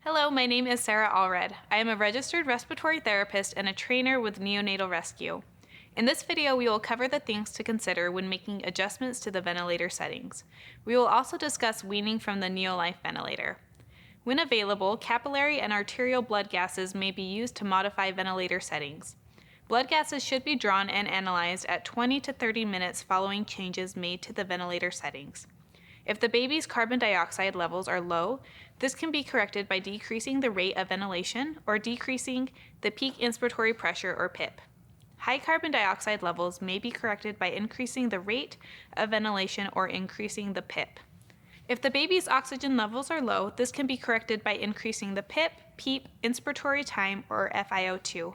Hello, my name is Sarah Allred. I am a registered respiratory therapist and a trainer with Neonatal Rescue. In this video, we will cover the things to consider when making adjustments to the ventilator settings. We will also discuss weaning from the NeoLife ventilator. When available, capillary and arterial blood gases may be used to modify ventilator settings. Blood gases should be drawn and analyzed at 20 to 30 minutes following changes made to the ventilator settings. If the baby's carbon dioxide levels are low, this can be corrected by decreasing the rate of ventilation or decreasing the peak inspiratory pressure or PIP. High carbon dioxide levels may be corrected by increasing the rate of ventilation or increasing the PIP. If the baby's oxygen levels are low, this can be corrected by increasing the PIP, PEEP, inspiratory time, or FiO2.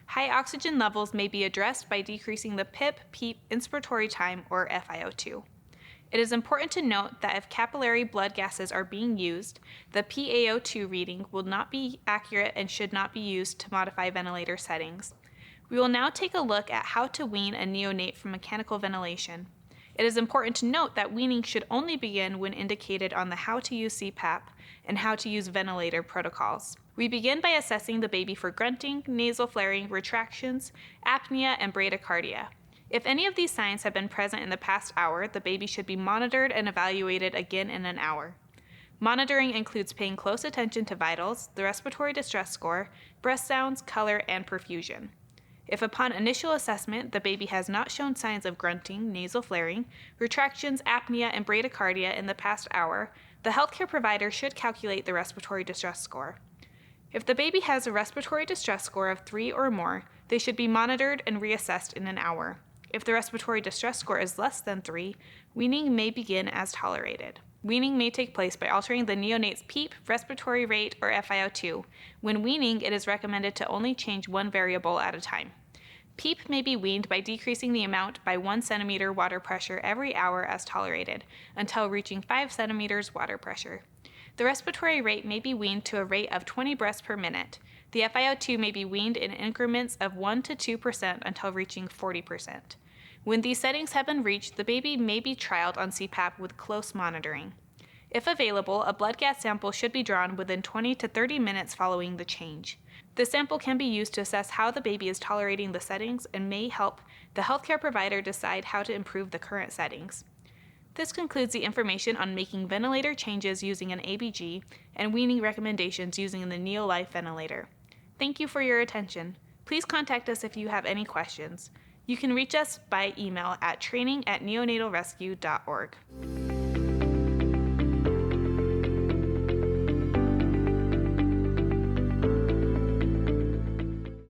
High oxygen levels may be addressed by decreasing the PIP, PEEP, inspiratory time, or FiO2. It is important to note that if capillary blood gases are being used, the PaO2 reading will not be accurate and should not be used to modify ventilator settings. We will now take a look at how to wean a neonate from mechanical ventilation. It is important to note that weaning should only begin when indicated on the how to use CPAP and how to use ventilator protocols. We begin by assessing the baby for grunting, nasal flaring, retractions, apnea, and bradycardia. If any of these signs have been present in the past hour, the baby should be monitored and evaluated again in an hour. Monitoring includes paying close attention to vitals, the respiratory distress score, breath sounds, color, and perfusion. If upon initial assessment the baby has not shown signs of grunting, nasal flaring, retractions, apnea, and bradycardia in the past hour, the healthcare provider should calculate the respiratory distress score. If the baby has a respiratory distress score of 3 or more, they should be monitored and reassessed in an hour. If the respiratory distress score is less than 3, weaning may begin as tolerated. Weaning may take place by altering the neonate's PEEP, respiratory rate, or FiO2. When weaning, it is recommended to only change one variable at a time. PEEP may be weaned by decreasing the amount by 1 centimeter water pressure every hour as tolerated, until reaching 5 centimeters water pressure. The respiratory rate may be weaned to a rate of 20 breaths per minute. The FiO2 may be weaned in increments of 1 to 2% until reaching 40%. When these settings have been reached, the baby may be trialed on CPAP with close monitoring. If available, a blood gas sample should be drawn within 20 to 30 minutes following the change. The sample can be used to assess how the baby is tolerating the settings and may help the healthcare provider decide how to improve the current settings. This concludes the information on making ventilator changes using an ABG and weaning recommendations using the NeoLife ventilator. Thank you for your attention. Please contact us if you have any questions. You can reach us by email at training@neonatalrescue.org.